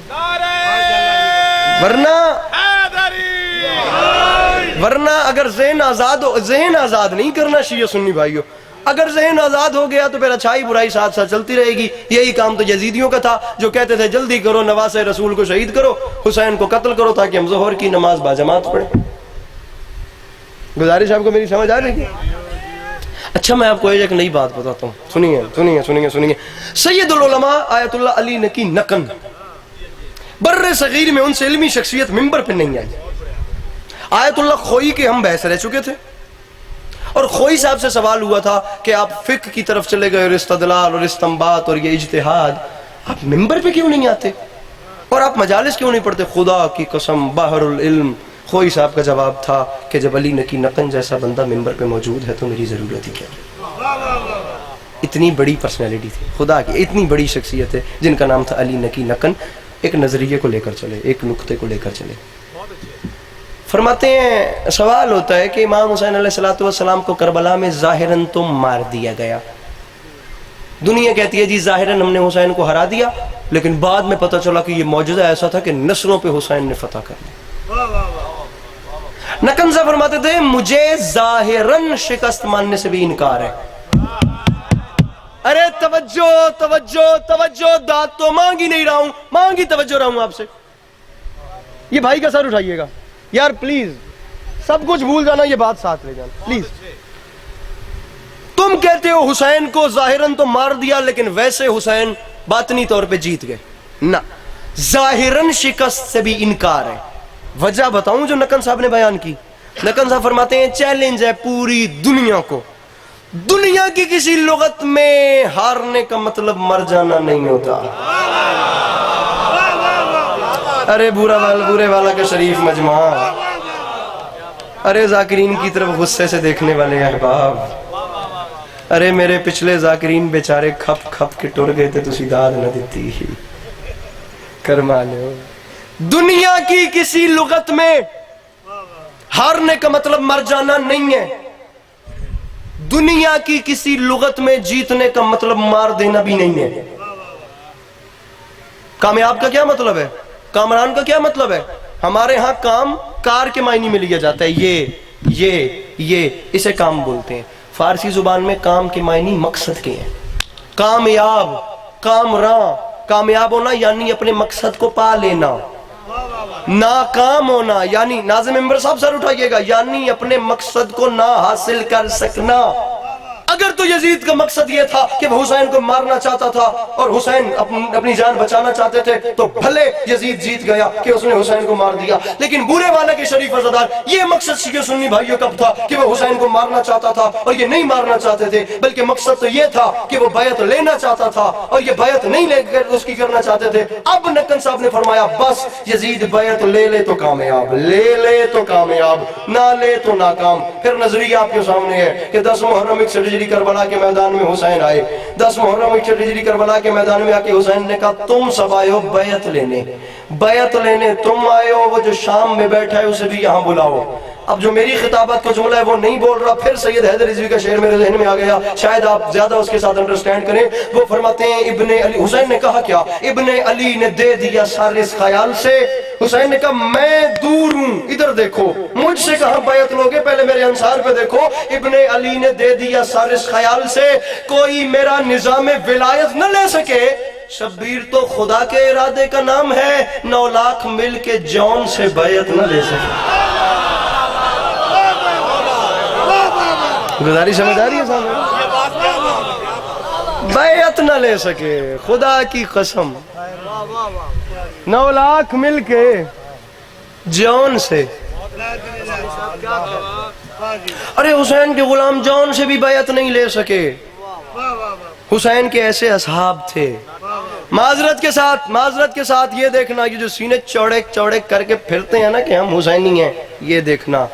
ورنہ اگر ذہن آزاد ہو، ذہن آزاد نہیں کرنا شیعہ سنی بھائیو، اگر ذہن آزاد ہو گیا تو پھر اچھائی برائی ساتھ ساتھ چلتی رہے گی۔ یہی کام تو یزیدیوں کا تھا جو کہتے تھے جلدی کرو، نواسے رسول کو شہید کرو، حسین کو قتل کرو تاکہ ہم ظہر کی نماز باجماعت پڑھیں۔ گزارش آپ کو میری سمجھ آ رہی ہے؟ اچھا میں آپ کو ایک نئی بات بتاتا ہوں، سنیے سنیے سنیے سنیے۔ سید العلماء آیت اللہ علی نقی نقن بر صغیر میں ان سے علمی شخصیت ممبر پہ نہیں آئی۔ آیت اللہ خوئی کے ہم بحث رہ چکے تھے اور خوئی صاحب سے سوال ہوا تھا کہ آپ فقہ کی طرف چلے گئے اور استدلال اور استنباط اور یہ اجتہاد، آپ ممبر پہ کیوں نہیں آتے اور آپ مجالس کیوں نہیں پڑھتے؟ خدا کی قسم بحر العلم خوئی صاحب کا جواب تھا کہ جب علی نقی نقن جیسا بندہ ممبر پہ موجود ہے تو میری ضرورت ہی کیا؟ اتنی بڑی پرسنالٹی تھی خدا کی، اتنی بڑی شخصیت ہے جن کا نام تھا علی نقی نقن۔ ایک نظریے کو لے کر چلے، ایک نقطے کو لے کر چلے۔ فرماتے ہیں سوال ہوتا ہے کہ امام حسین علیہ السلام کو کربلا میں ظاہراً تو مار دیا گیا، دنیا کہتی ہے جی ظاہراً ہم نے حسین کو ہرا دیا، لیکن بعد میں پتہ چلا کہ یہ معجزہ ایسا تھا کہ نسلوں پہ حسین نے فتح کر لیا۔ نقن صاحب فرماتے تھے مجھے ظاہراً شکست ماننے سے بھی انکار ہے۔ ارے توجہ توجہ توجہ، داد تو مانگ ہی نہیں رہا ہوں، مانگ ہی توجہ رہا ہوں آپ سے۔ یہ بھائی کا سر اٹھائیے گا یار پلیز، سب کچھ بھول جانا، یہ بات ساتھ لے جانا پلیز۔ تم کہتے ہو حسین کو ظاہراً تو مار دیا لیکن ویسے حسین باطنی طور پہ جیت گئے، نہ، ظاہراً شکست سے بھی انکار ہے۔ وجہ بتاؤں جو نقن صاحب نے بیان کی؟ نقن صاحب فرماتے ہیں چیلنج ہے پوری دنیا کو، دنیا کی کسی لغت میں ہارنے کا مطلب مر جانا نہیں ہوتا۔ ارے بورے والا کا شریف مجمع، ارے ذاکرین کی طرف غصے سے دیکھنے والے احباب، ارے میرے پچھلے ذاکرین بیچارے کھپ کھپ کے ٹر گئے تھے تو داد نہ دیتی کرما لو۔ دنیا کی کسی لغت میں ہارنے کا مطلب مر جانا نہیں ہے، دنیا کی کسی لغت میں جیتنے کا مطلب مار دینا بھی نہیں ہے۔ کامیاب کا کیا مطلب ہے؟ کامران کا کیا مطلب ہے؟ ہمارے ہاں کام کار کے معنی میں لیا جاتا ہے، یہ اسے کام بولتے ہیں۔ فارسی زبان میں کام کے معنی مقصد کے ہیں۔ کامیاب، کامراں، کامیاب ہونا یعنی اپنے مقصد کو پا لینا، ناکام ہونا یعنی، ناظم ممبر صاحب سر اٹھائیے گا، یعنی اپنے مقصد کو نہ حاصل کر سکنا۔ اگر تو یزید کا مقصد یہ تھا کہ وہ حسین کو مارنا چاہتا تھا اور حسین اپنی جان بچانا چاہتے تھے تو بھلے یزید جیت گیا کہ اس نے حسین کو مار دیا، لیکن بورے والے کے شریف عزادار یہ مقصد شیعہ سنی بھائیوں کا تھا کہ وہ حسین کو مارنا چاہتا تھا اور یہ نہیں مارنا چاہتے تھے، بلکہ مقصد تو یہ تھا کہ وہ بیعت لینا چاہتا تھا اور یہ بیعت نہیں لے کر اس کی کرنا چاہتے تھے۔ اب نقن صاحب نے فرمایا بس یزید بیعت لے لے تو کامیاب، لے لے تو کامیاب، نہ لے تو ناکام۔ پھر نظریہ آپ کے سامنے ہے کہ 10 محرم 61 ہجری کربلا کے میدان میں حسین آئے، 10 محرم 61 ہجری کربلا کے میدان میں آ کے حسین نے کہا تم سب آئے ہو بیعت لینے، تم آئے ہو، وہ جو شام میں بیٹھا ہے اسے بھی یہاں بلاؤ۔ اب جو میری خطابت کا جملہ ہے وہ نہیں بول رہا، پھر سید حیدر رضوی کا شعر میرے ذہن میں آ گیا، شاید آپ زیادہ اس کے ساتھ انڈرسٹینڈ کریں۔ وہ فرماتے ہیں ابن علی، حسین نے کہا کیا؟ ابن علی نے دے دیا سر اس خیال سے، حسین نے کہا میں دور ہوں، ادھر دیکھو، مجھ سے کہاں بیعت لوگے، پہلے میرے انصار پہ دیکھو۔ ابن علی نے دے دیا سر اس خیال سے کوئی میرا نظام ولایت نہ لے سکے، شبیر تو خدا کے ارادے کا نام ہے، 9 لاکھ مل کے جون سے بیعت نہ لے سکے۔ گزاری سمجھ آ رہی ہے صاحب؟ بیعت نہ لے سکے، خدا کی قسم 9 لاکھ مل کے جون سے، ارے حسین کے غلام جون سے بھی بیعت نہیں لے سکے۔ حسین کے ایسے اصحاب تھے، معذرت کے ساتھ یہ دیکھنا، یہ جو سینے چوڑے چوڑے کر کے پھرتے ہیں نا کہ ہم حسینی ہیں، یہ دیکھنا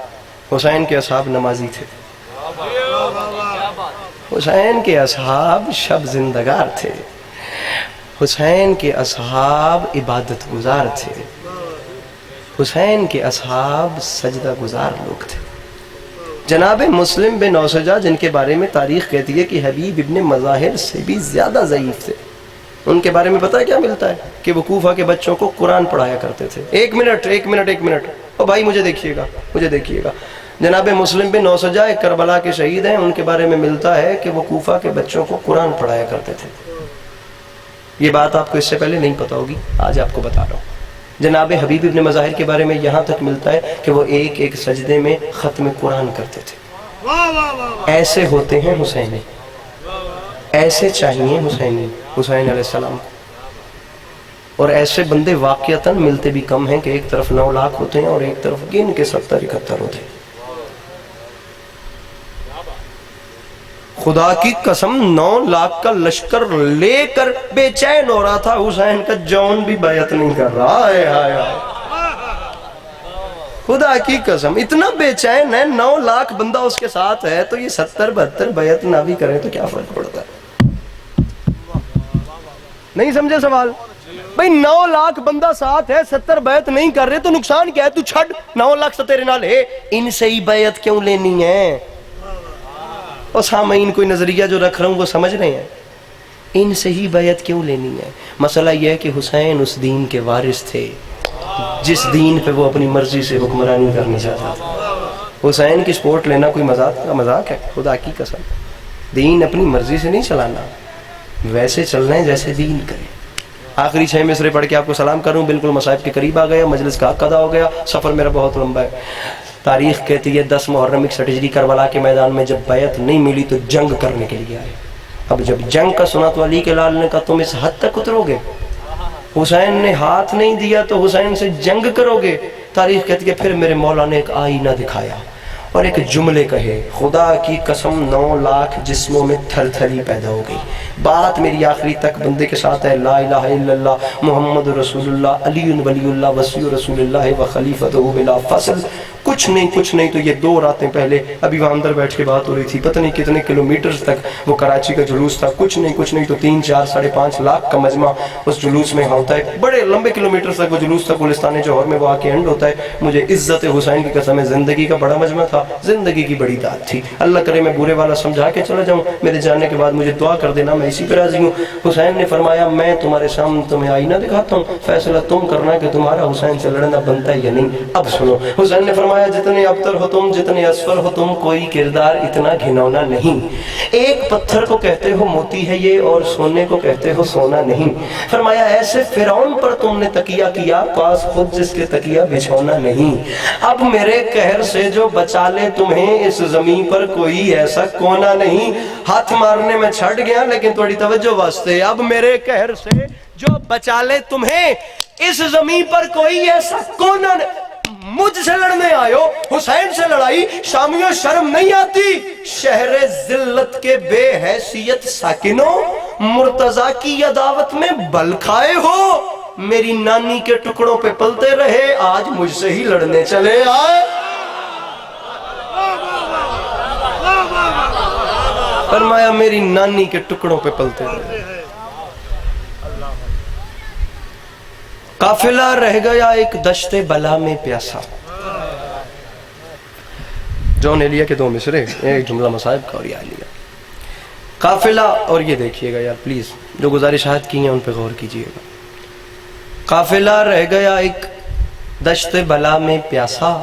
حسین کے اصحاب نمازی تھے، حسین کے اصحاب شب زندگار تھے، حسین کے اصحاب عبادت گزار تھے، حسین کے اصحاب سجدہ گزار لوگ تھے۔ جناب مسلم بن اوسجہ جن کے بارے میں تاریخ کہتی ہے کہ حبیب ابن مظاہر سے بھی زیادہ ضعیف تھے، ان کے بارے میں پتہ ہے کیا ملتا ہے کہ وہ کوفہ کے بچوں کو قرآن پڑھایا کرتے تھے۔ ایک منٹ او بھائی مجھے دیکھیے گا جناب مسلم بن اوسجہ ایک کربلا کے شہید ہیں، ان کے بارے میں ملتا ہے کہ وہ کوفہ کے بچوں کو قرآن پڑھایا کرتے تھے۔ یہ بات آپ کو اس سے پہلے نہیں پتا ہوگی، آج آپ کو بتا رہا ہوں۔ جناب حبیب ابن مظاہر کے بارے میں یہاں تک ملتا ہے کہ وہ ایک سجدے میں ختم قرآن کرتے تھے۔ ایسے ہوتے ہیں حسینی، ایسے چاہیے حسین علیہ السلام کو، اور ایسے بندے واقعتاً ملتے بھی کم ہیں کہ ایک طرف 9 لاکھ ہوتے ہیں اور ایک طرف گن کے 70-71 ہوتے ہیں۔ خدا کی قسم 9 لاکھ کا لشکر لے کر بے چین ہو رہا تھا، حسین کا جون بھی بیعت نہیں کر رہا ہے۔ خدا کی قسم اتنا بے چین ہے، 9 لاکھ بندہ اس کے ساتھ ہے، تو یہ 70-72 بیعت نہ بھی کریں تو کیا فرق پڑتا ہے؟ نہیں سمجھے سوال؟ بھئی 9 لاکھ بندہ ساتھ ہے، 70 بیعت نہیں کر رہے تو نقصان کیا ہے؟ تو چھڑ 9 لاکھ سے تیرے نال ہے، ان سے ہی بیعت کیوں لینی ہے؟ اور سامعین کوئی نظریہ جو رکھ رہا ہوں وہ سمجھ رہے ہیں، ان سے ہی بیعت کیوں لینی ہے؟ مسئلہ یہ ہے کہ حسین اس دین کے وارث تھے جس دین پہ وہ اپنی مرضی سے حکمرانی کرنا چاہتا تھا۔ حسین کی سپورٹ لینا کوئی مذاق ہے؟ خدا کی قسم، دین اپنی مرضی سے نہیں چلانا، ویسے چلنا ہے جیسے دین کرے۔ آخری 6 مصرے پڑھ کے آپ کو سلام کروں، بالکل مصائب کے قریب آ گیا، مجلس کا قضا ہو گیا، سفر میرا بہت لمبا ہے۔ تاریخ کہتی ہے 10 محرم 61 ہجری کربلا کے میدان میں جب بیعت نہیں ملی تو جنگ کرنے کے لیے آئے۔ اب جب جنگ کا سنا تو علی کے لال نے کہا تم اس حد تک اترو گے؟ حسین نے ہاتھ نہیں دیا تو حسین سے جنگ کرو گے؟ تاریخ کہتی ہے پھر میرے مولا نے ایک آئینہ دکھایا اور ایک جملے کہے، خدا کی قسم 9 لاکھ جسموں میں تھر تھری پیدا ہو گئی۔ بات میری آخری تک بندے کے ساتھ ہے، لا الہ الا اللہ محمد رسول اللہ علی ولی اللہ وصی رسول اللہ و خلیفتہ بلا فصل۔ کچھ نہیں تو یہ 2 راتیں پہلے ابھی وہاں اندر بیٹھ کے بات ہو رہی تھی، پتہ نہیں کتنے کلومیٹرز تک وہ کراچی کا جلوس تھا، کچھ نہیں تو 3, 4, 5.5 لاکھ کا مجمع اس جلوس میں ہوتا ہے، بڑے لمبے کلومیٹرز تک وہ جلوس تھا، گلستان جوہر میں وہ آ کے اینڈ ہوتا ہے۔ مجھے عزت حسین کی قسم ہے، زندگی کا بڑا مجمع تھا، زندگی کی بڑی داد تھی، اللہ کرے میں برے والا سمجھا کے چلا جاؤں، میرے جانے کے بعد مجھے دعا کر دینا، میں اسی پہ راضی ہوں۔ حسین نے فرمایا میں تمہارے سامنے تمہیں آئینہ دکھاتا ہوں، فیصلہ تم کرنا کہ تمہارا حسین سے لڑنا بنتا ہے یا نہیں۔ اب سنو، حسین نے فرمایا جتنے ابتر ہو تم، جتنے اسفر ہو تم، کوئی کردار اتنا گھنونا نہیں۔ ایک پتھر کو کہتے ہو موتی ہے یہ، اور سونے کو کہتے ہو سونا نہیں۔ فرمایا ایسے فرعون پر تم نے تکیہ کیا، پاس خود جس کے تکیہ بچھونا نہیں۔ اب میرے قہر سے جو بچا لے تمہیں اس زمین پر کوئی ایسا کونا نہیں۔ ہاتھ مارنے میں چھٹ گیا لیکن تھوڑی توجہ واسطے، اب میرے قہر سے جو بچا لے تمہیں اس زمین پر کوئی ایسا کونا نہیں۔ مجھ سے لڑنے آئے ہو، حسین سے لڑائی، شامیوں شرم نہیں آتی؟ شہر ذلت کے بے حیثیت ساکنوں، مرتضیٰ کی عداوت میں بل کھائے ہو، میری نانی کے ٹکڑوں پہ پلتے رہے، آج مجھ سے ہی لڑنے چلے آئے۔ فرمایا میری نانی کے ٹکڑوں پہ پلتے رہے۔ قافلہ رہ گیا ایک دشت بلا میں پیاسا۔ جون ایلیا کے 2 مصرے، ایک جملہ مصائب کا اور یہ ایلیا قافلہ، اور یہ دیکھیے گا یار پلیز، جو گزارشات کی ہیں ان پہ غور کیجئے گا۔ قافلہ رہ گیا ایک دشت بلا میں پیاسا،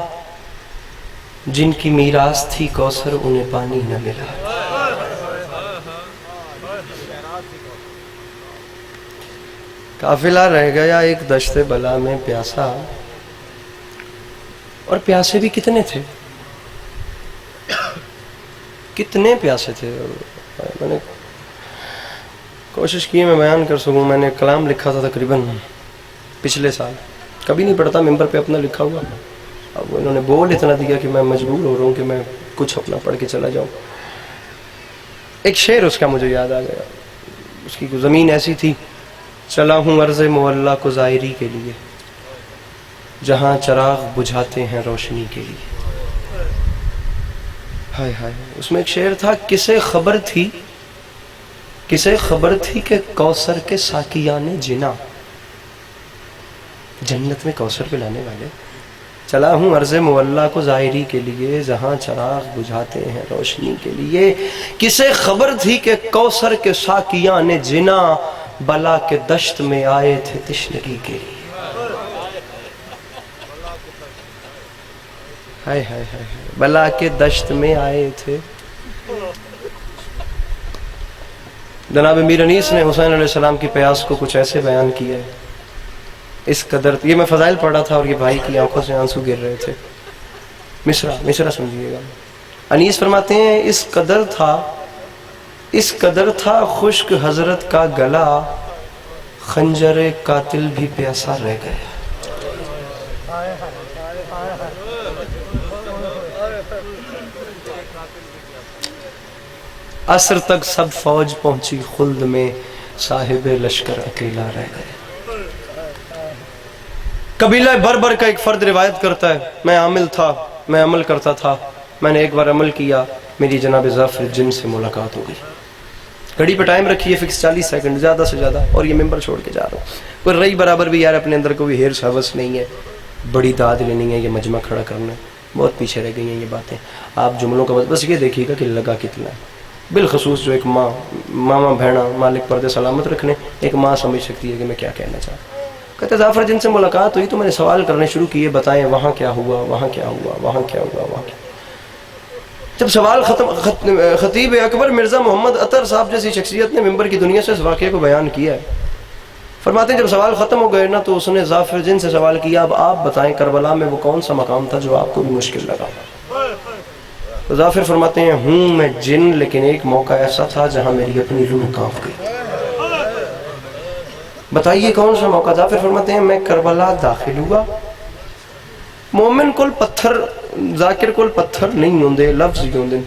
جن کی میراث تھی کوثر انہیں پانی نہ ملا۔ قافلہ رہ گیا ایک دشت بلا میں پیاسا، اور پیاسے بھی کتنے تھے، کتنے پیاسے تھے۔ کوشش کی میں بیان کر سکوں. میں نے کلام لکھا تھا تقریباً پچھلے سال, کبھی نہیں پڑھتا ممبر پہ اپنا لکھا ہوا. اب انہوں نے بول اتنا دیا کہ میں مجبور ہو رہا ہوں کہ میں کچھ اپنا پڑھ کے چلا جاؤں. ایک شعر اس کا مجھے یاد آ گیا. اس کی زمین ایسی تھی, چلا ہوں عرض معلیٰ کو زائری کے لیے, جہاں چراغ بجھاتے ہیں روشنی کے لیے. ہائے ہائے. اس میں ایک شعر تھا, کسے خبر تھی کہ کوثر کے ساقیان جنا, جنت میں کوثر پلانے والے. چلا ہوں عرض معلیٰ کو زائری کے لیے, جہاں چراغ بجھاتے ہیں روشنی کے لیے. کسے خبر تھی کہ کوثر کے ساقیان جنا, بلا کے دشت میں آئے تھے تشنگی کے لیے. ہائے ہائے ہائے, بلا کے دشت میں آئے تھے. جناب میر انیس نے حسین علیہ السلام کی پیاس کو کچھ ایسے بیان کیا ہے, اس قدر. یہ میں فضائل پڑھ رہا تھا اور یہ بھائی کی آنکھوں سے آنسو گر رہے تھے. مصرع سمجھیے گا. انیس فرماتے ہیں, اس قدر تھا خشک حضرت کا گلا, خنجر قاتل بھی پیاسا رہ گیا. عصر تک سب فوج پہنچی خلد میں, صاحب لشکر اکیلا رہ گیا. قبیلہ بربر کا ایک فرد روایت کرتا ہے, میں عامل تھا, میں عمل کرتا تھا, میں نے ایک بار عمل کیا, میری جناب ظافر جن سے ملاقات ہو گئی. گھڑی پہ ٹائم رکھی ہے فکس 40 سیکنڈ زیادہ سے زیادہ, اور یہ ممبر چھوڑ کے جا رہا ہوں. کوئی رئی برابر بھی یار اپنے اندر کوئی ہیرس حوث نہیں ہے, بڑی داد لینی ہے, یہ مجمع کھڑا کرنا ہے. بہت پیچھے رہ گئی ہیں یہ باتیں. آپ جملوں کا بس یہ دیکھیے گا کہ لگا کتنا ہے. بالخصوص جو ایک ماما بہنا مالک پردے سلامت رکھنے, ایک ماں سمجھ سکتی ہے کہ میں کیا کہنا چاہتا ہوں. کہتے ظافر جن سے ملاقات ہوئی تو میں نے سوال کرنے شروع کیے, بتائیں وہاں کیا ہوا, وہاں کیا ہوا, وہاں کیا ہوا, وہاں کیا. جب سوال ختم, خطیب اکبر مرزا محمد عطر صاحب جیسی شخصیت نے ممبر کی دنیا سے اس واقعے کو بیان کیا ہے. فرماتے ہیں جب سوال ختم ہو گئے نا تو اس نے ظافر جن سے سوال کیا, اب آپ بتائیں کربلا میں وہ کون سا مقام تھا جو آپ کو بھی مشکل لگا. تو ظافر فرماتے ہیں, ہوں میں جن, لیکن ایک موقع ایسا تھا جہاں میری اپنی روح کانپ گئی. بتائیے کون سا موقع. ظافر فرماتے ہیں, میں کربلا داخل ہوا, مومن کل پتھر, ذاکر کل پتھر نہیں ہوندے, لفظ ہی ہوندے.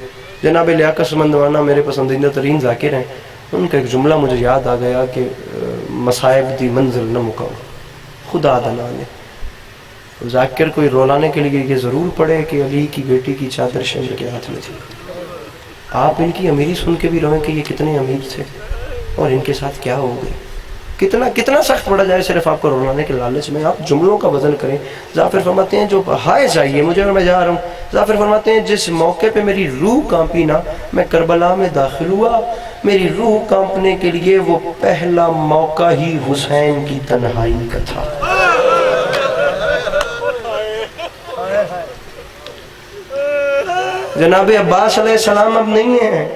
جناب لیاقت سمندوانہ میرے پسندیدہ ترین ذاکر ہیں, ان کا ایک جملہ مجھے یاد آ گیا کہ مصائب دی منزل نہ مکاؤ خدا دنا نے. ذاکر کوئی رولانے کے لیے یہ ضرور پڑے کہ علی کی بیٹی کی چادر شمر کے ہاتھ میں تھی. آپ ان کی امیری سن کے بھی روئیں کہ یہ کتنے امیر تھے اور ان کے ساتھ کیا ہو گئے. کتنا سخت پڑا جائے صرف آپ کو رولانے کے لالچ میں. آپ جملوں کا وزن کریں. ظافر فرماتے ہیں جو ہائے چاہیے مجھے اور میں جا رہا ہوں. ظافر فرماتے ہیں جس موقع پہ میری روح کانپی نا, میں کربلا میں داخل ہوا, میری روح کانپنے کے لیے وہ پہلا موقع ہی حسین کی تنہائی کا تھا. جناب عباس علیہ السلام اب نہیں ہیں,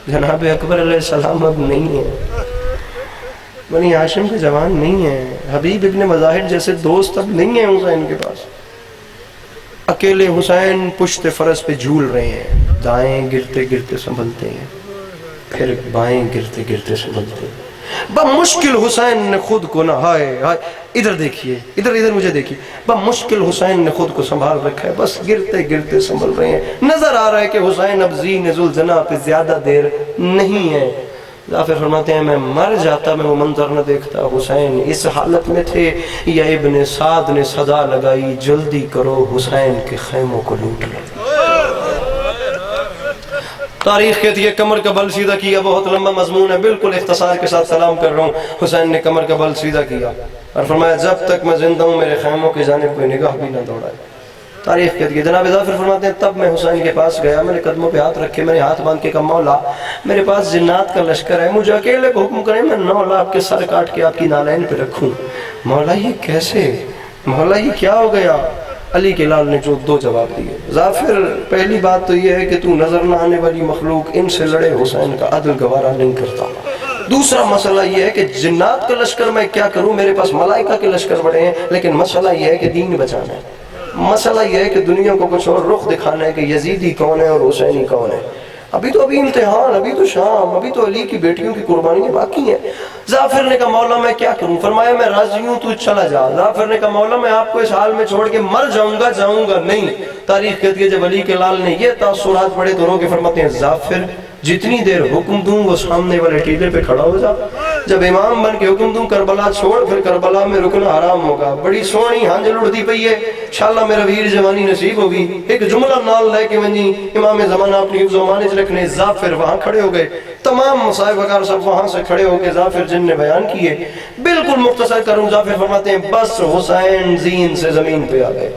جناب اکبر علیہ السلام اب نہیں ہیں, بنی ہاشم کے جوان نہیں ہیں, حبیب ابن مظاہر جیسے دوست اب نہیں ہیں حسین کے پاس. اکیلے حسین پشت فرس پہ جھول رہے ہیں, دائیں گرتے گرتے سنبھلتے ہیں, پھر بائیں گرتے گرتے سنبھلتے ہیں. بمشکل حسین نے خود کو نہ, ہائے ہائے, ادھر دیکھیے, ادھر مجھے دیکھیے, بمشکل حسین نے خود کو سنبھال رکھا ہے, بس گرتے گرتے سنبھل رہے ہیں. نظر آ رہا ہے کہ حسین اب زین ذوالجناح پہ زیادہ دیر نہیں ہے. ظافر فرماتے ہیں میں مر جاتا, میں وہ منظر نہ دیکھتا. حسین اس حالت میں تھے, یا ابن سعد نے صدا لگائی, جلدی کرو حسین کے خیموں کو لوٹ لو. تاریخ کہتی ہے کمر کا بل سیدھا کیا, بہت لمبا مضمون ہے, بالکل اختصار کے ساتھ سلام کر رہا ہوں. حسین نے کمر کا بل سیدھا کیا اور فرمایا جب تک میں زندہ ہوں میرے خیموں کی جانب کوئی نگاہ بھی نہ دوڑائے. تاریخ کہتی ہے جناب ظافر فرماتے ہیں تب میں حسین کے پاس گیا, میں نے قدموں پہ ہاتھ رکھے, میں نے ہاتھ باندھ کے کہا مولا میرے پاس جنات کا لشکر ہے, مجھے اکیلے کو حکم کریں میں 9 لاکھ کے سر کاٹ کے آپ کی نالین پہ رکھوں. مولا یہ کیسے, مولا یہ کیا ہو گیا. علی کے لال نے جو 2 جواب دیے. ظافر پہلی بات تو یہ ہے کہ تو نظر نہ آنے والی مخلوق, ان سے لڑے حسین کا عدل گوارا نہیں کرتا. دوسرا مسئلہ یہ ہے کہ جنات کا لشکر میں کیا کروں, میرے پاس ملائکہ کے لشکر بڑے ہیں, لیکن مسئلہ یہ ہے کہ دین بچانا ہے. مسئلہ یہ ہے کہ دنیا کو کچھ اور رخ دکھانا ہے کہ یزیدی کون ہے اور حسینی کون ہے. ابھی تو امتحان، ابھی تو شام، ابھی تو علی کی بیٹیوں کی قربانیاں باقی ہیں۔ ظافر نے کہا مولا میں کیا کروں؟ فرمایا میں راضی ہوں، تو چلا جا۔ ظافر نے کہا مولا میں آپ کو اس حال میں چھوڑ کے مر جاؤں گا نہیں۔ تاریخ کہتی ہے جب علی کے لال نے یہ تاثرات پڑھے تو رو کے فرماتے ہیں ظافر جتنی دیر حکم دوں وہ سامنے والے ٹیلے پہ کھڑا ہو جا، جب امام بن کے حکم دوں کربلا چھوڑ، پھر کربلا میں رکنا حرام ہوگا۔ بڑی سونی ہانجل اڑتی پئی ہے، انشاءاللہ میرا ویر جوانی نصیب ہوگی۔ ایک جملہ نال لے کے ونجی امام زمانہ اپنی حفظ و مانج رکھنے، ظافر وہاں کھڑے ہو گئے، تمام مصائب وغیرہ سب وہاں سے کھڑے ہو کے ظافر جن نے بیان کیے۔ بالکل مختصر کروں، ظافر فرماتے ہیں بس حسین زین سے زمین پہ آ گئے،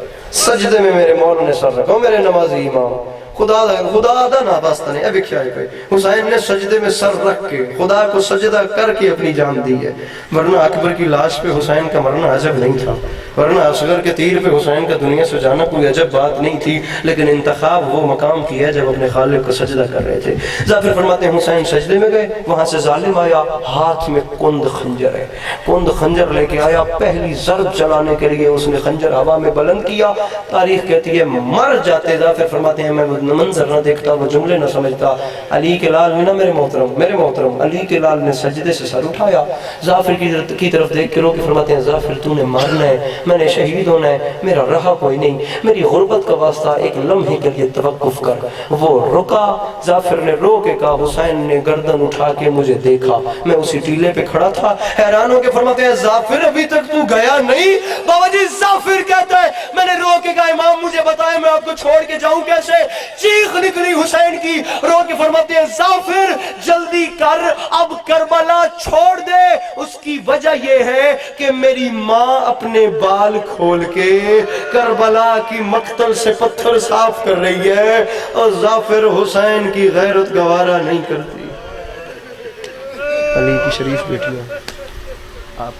سجدے میں میرے مولا نے سر رکھا، میرے نمازی امام خدا دا نا باستانے ابھی کیا ہے۔ حسین نے سجدے میں سر رکھ کے خدا کو سجدہ کر کے اپنی جان دی ہے، ورنہ اکبر کی لاش پہ حسین کا مرنا عجب نہیں تھا، ورنہ اصغر کے تیر پہ حسین کا دنیا سے جانا کوئی عجب بات نہیں تھی، لیکن انتخاب وہ مقام کیا جب اپنے خالق کو سجدہ کر رہے تھے۔ ظافر فرماتے ہیں حسین سجدے میں گئے، وہاں سے ظالم آیا، ہاتھ میں کند خنجر ہے، کند خنجر لے کے آیا، پہلی ضرب چلانے کے لیے اس نے خنجر ہوا میں بلند کیا۔ تاریخ کہتی ہے مر جاتے ظافر فرماتے ہیں میں منظر نہ دیکھتا، وہ جملے نہ سمجھتا۔ علی کے لال میں نا میرے محترم علی کے لال نے سجدے سے سر اٹھایا، ظافر کی طرف دیکھ کے رو کے فرماتے ہیں ظافر تو نے مارنا ہے، میں نے شہید ہونا ہے، میرا رہا کوئی نہیں، میری غربت کا واسطہ ایک لمحے کے لیے توقف کر۔ وہ رکا، ظافر نے رو کے کہا حسین نے گردن اٹھا کے مجھے دیکھا، میں اسی ٹیلے پہ کھڑا تھا، حیران ہو کے فرماتے ہیں ظافر ابھی تک تو گیا نہیں؟ بابا جی ظافر کہتا ہے میں نے رو کے کہا امام مجھے بتائے میں آپ کو چھوڑ کے جاؤں کیسے؟ چیخ نکلی حسین کی، رو کے فرماتے ہیں ظافر جلدی کر، اب کربلا چھوڑ دے، اس کی وجہ یہ ہے کہ میری ماں اپنے بال کھول کے کربلا کی مقتل سے پتھر صاف کر رہی ہے، اور ظافر حسین کی غیرت گوارا نہیں کرتی۔ علی کی شریف بیٹیاں آپ